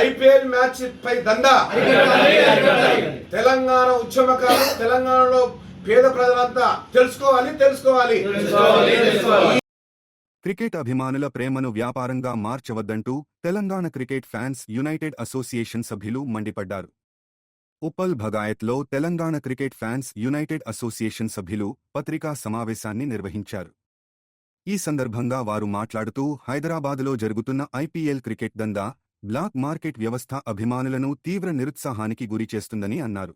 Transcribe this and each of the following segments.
IPL match పై దందా. తెలంగాణ ఉద్యమకాలు తెలంగాణలో పేద ప్రజలంతా తెలుసుకోవాలి. క్రికెట్ అభిమానుల ప్రేమను వ్యాపారంగా మార్చవద్దంటూ Telangana cricket fans united association సభ్యులు మండిపడ్డారు. ఉప్పల్ భగాయత్లో Telangana cricket fans united association సభ్యులు పత్రికా సమావేశాన్ని నిర్వహించారు. ఈ సందర్భంగా వారు మాట్లాడుతూ హైదరాబాదులో జరుగుతున్న ఐపీఎల్ క్రికెట్ దందా, బ్లాక్ మార్కెట్ వ్యవస్థ అభిమానులను తీవ్ర నిరుత్సాహానికి గురిచేస్తుందని అన్నారు.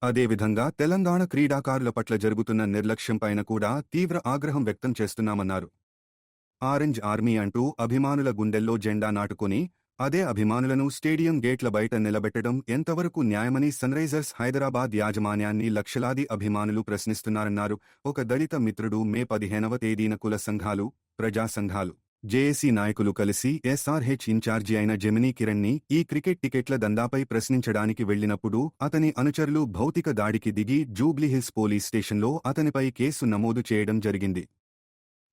అదేవిధంగా తెలంగాణ క్రీడాకారుల పట్ల జరుగుతున్న నిర్లక్ష్యంపైన కూడా తీవ్ర ఆగ్రహం వ్యక్తం చేస్తున్నామన్నారు. ఆరెంజ్ ఆర్మీ అంటూ అభిమానుల గుండెల్లో జెండా నాటుకుని అదే అభిమానులను స్టేడియం గేట్ల బయట నిలబెట్టడం ఎంతవరకు న్యాయమని సన్రైజర్స్ హైదరాబాద్ యాజమాన్యాన్ని లక్షలాది అభిమానులు ప్రశ్నిస్తున్నారన్నారు. ఒక దళిత మిత్రుడు మే 15వ తేదీన కుల సంఘాలు, ప్రజా సంఘాలు, జేఏసీ నాయకులు కలిసి ఎస్ఆర్హెచ్ ఇన్ఛార్జి అయిన జెమినీ కిరణ్ని ఈ క్రికెట్ టికెట్ల దందాపై ప్రశ్నించడానికి వెళ్లినప్పుడు అతని అనుచరులు భౌతిక దాడికి దిగి జూబ్లీహిల్స్ పోలీస్ స్టేషన్లో అతనిపై కేసు నమోదు చేయడం జరిగింది.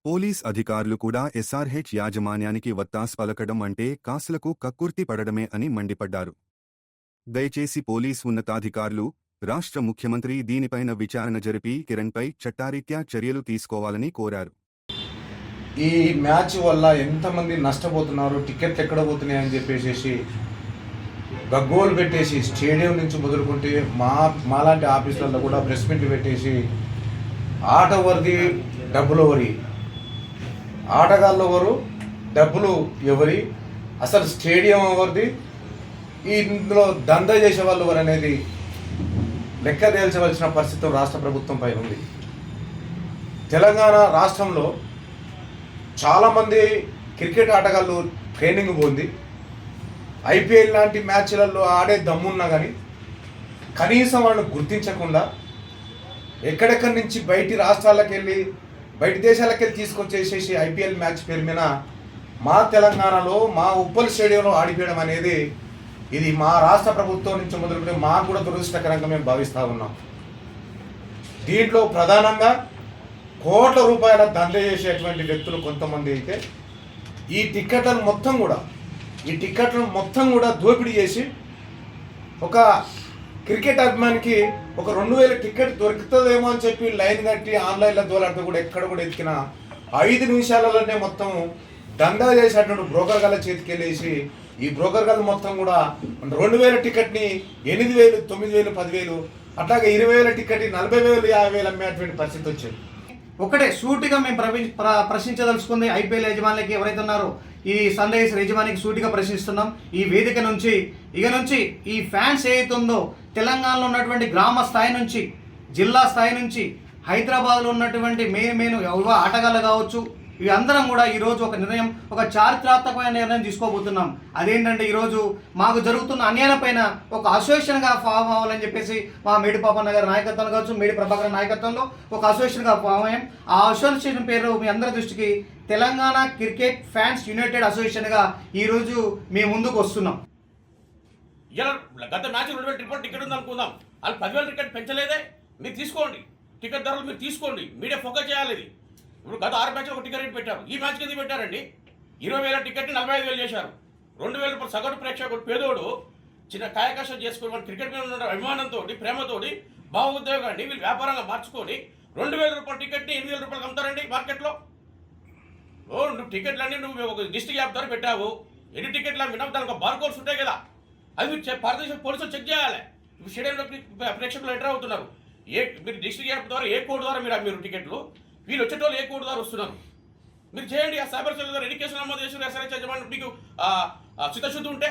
పోలీస్ అధికారులు కూడా ఎస్ఆర్హెచ్ యాజమాన్యానికి వత్తాసు పలకడం అంటే కాసులకు కక్కుర్తి పడడమే అని మండిపడ్డారు. దయచేసి పోలీస్ ఉన్నతాధికారులు, రాష్ట్ర ముఖ్యమంత్రి దీనిపైన విచారణ జరిపి కిరణ్పై చట్టారీత్యా చర్యలు తీసుకోవాలని కోరారు. ఈ మ్యాచ్ వల్ల ఎంతమంది నష్టపోతున్నారు, టికెట్లు ఎక్కడ పోతున్నాయని చెప్పేసి గగ్గోలు పెట్టేసి స్టేడియం నుంచి మొదలుకుంటే మాలాంటి ఆఫీసులలో కూడా ప్రెస్ మీట్ పెట్టేసి ఆట ఎవరిది, డబ్బులు ఎవరి, ఆటగాళ్ళు ఎవరు, డబ్బులు ఎవరి, అసలు స్టేడియం ఎవరిది, ఇందులో దందా చేసే వాళ్ళు ఎవరు అనేది లెక్క తేల్చవలసిన పరిస్థితి రాష్ట్ర ప్రభుత్వంపై ఉంది. తెలంగాణ రాష్ట్రంలో చాలామంది క్రికెట్ ఆటగాళ్ళు ట్రైనింగ్ పొంది ఐపీఎల్ లాంటి మ్యాచ్లలో ఆడే దమ్మున్నా కానీ కనీసం వాళ్ళని గుర్తించకుండా ఎక్కడెక్కడి నుంచి బయటి రాష్ట్రాలకు వెళ్ళి బయట దేశాలకు వెళ్ళి తీసుకొచ్చేసేసి ఐపీఎల్ మ్యాచ్ పేరు మీద మా తెలంగాణలో మా ఉప్పల్ స్టేడియంలో ఆడిపోయడం అనేది ఇది మా రాష్ట్ర ప్రభుత్వం నుంచి మొదలుపెట్టి మాకు కూడా దురదృష్టకరంగా మేము భావిస్తూ ఉన్నాం. దీంట్లో ప్రధానంగా కోట్ల రూపాయల దందా చేసేటువంటి వ్యక్తులు కొంతమంది అయితే ఈ టిక్కెట్లను మొత్తం కూడా దోపిడీ చేసి ఒక క్రికెట్ అభిమానికి ఒక 2000 టికెట్ దొరుకుతుందేమో అని చెప్పి లైన్ కట్టి ఆన్లైన్లో దోలాడితే కూడా ఎక్కడ కూడా ఎత్తికిన 5 నిమిషాలలోనే మొత్తం దందా చేసేటువంటి బ్రోకర్ గల చేతికి వెళ్ళేసి ఈ బ్రోకర్ గల మొత్తం కూడా 2000 టికెట్ని 8000, 9000, 10,000 అట్లాగే 20,000 టికెట్ 40,000, 50,000 అమ్మేటువంటి పరిస్థితి వచ్చింది. ఒకటే సూటిగా మేము ప్రశ్నించదలుచుకుంది ఐపీఎల్ యజమానులకి ఎవరైతే ఉన్నారో ఈ సన్ రైజర్స్ యజమానికి సూటిగా ప్రశ్నిస్తున్నాం. ఈ వేదిక నుంచి ఇక నుంచి ఈ ఫ్యాన్స్ ఏదైతుందో తెలంగాణలో ఉన్నటువంటి గ్రామ స్థాయి నుంచి, జిల్లా స్థాయి నుంచి, హైదరాబాద్లో ఉన్నటువంటి మెయిన్ యువ ఆటగాళ్ళు కావచ్చు, ఇవి అందరం కూడా ఈరోజు ఒక చారిత్రాత్మకమైన నిర్ణయం తీసుకోబోతున్నాం. అదేంటంటే ఈరోజు మాకు జరుగుతున్న అన్యాయాలపైన ఒక అసోసియేషన్గా ఫామ్ అవ్వాలని చెప్పేసి మా మేడి పాపన్న గారి నాయకత్వంలో కావచ్చు, మేడి ప్రభాకర్ నాయకత్వంలో ఒక అసోసియేషన్గా ఫామ్ అయ్యాం. ఆ అసోసియేషన్ పేరు మీ అందరి దృష్టికి తెలంగాణ క్రికెట్ ఫ్యాన్స్ యునైటెడ్ అసోసియేషన్గా ఈరోజు మేము ముందుకు వస్తున్నాం. ఇలా గత మ్యాచ్ 2,000 టికెట్ ఉంది అనుకుందాం, వాళ్ళు 10,000 టికెట్ పెంచలేదే. మీరు తీసుకోండి, టికెట్ ధరలు మీరు తీసుకోండి, మీడియా ఫోకస్ చేయాలి. ఇది ఇప్పుడు గత 6 మ్యాచ్లు ఒక టికెట్ రేట్ పెట్టారు, ఈ మ్యాచ్కి ఎందుకు పెట్టారండి? 20,000 టికెట్ని 45,000 చేశారు. 2,000 రూపాయలు సగటు ప్రేక్షకుడు పేదోడు చిన్న కాయకష్టం చేసుకుని వాళ్ళు క్రికెట్ మీద ఉన్న అభిమానంతో, ప్రేమతోటి, భావోద్వేగాన్ని వీళ్ళు వ్యాపారంగా మార్చుకొని 2,000 రూపాయల టికెట్ని 8,000 రూపాయలు అమ్ముతారండి మార్కెట్లో. నువ్వు టికెట్లన్నీ నువ్వు ఒక డిస్ట్రిక్ట్ యాప్ ద్వారా పెట్టావు, ఎన్ని టికెట్లు విన్నావు, దానికి ఒక బార్ కోడ్స్ ఉంటాయి కదా, అది మీరు భారతదేశం పోలీసులు చెక్ చేయాలి. ఇప్పుడు స్టేడియంలోకి ప్రేక్షకులు ఎంటర్ అవుతున్నారు, మీరు డిస్ట్రిక్ట్ యాప్ ద్వారా ఏ కోడ్ ద్వారా మీరు టికెట్లు, వీళ్ళు వచ్చేటోళ్ళు ఏ కోడ్ ద్వారా వస్తున్నారు, మీరు చేయండి. ఆ సైబర్ సెల్ ద్వారా ఎన్ని కేసులు నమోదు చేసి ఎస్ఆర్హెచ్ యజమాని మీకు చిత్తశుద్ధి ఉంటే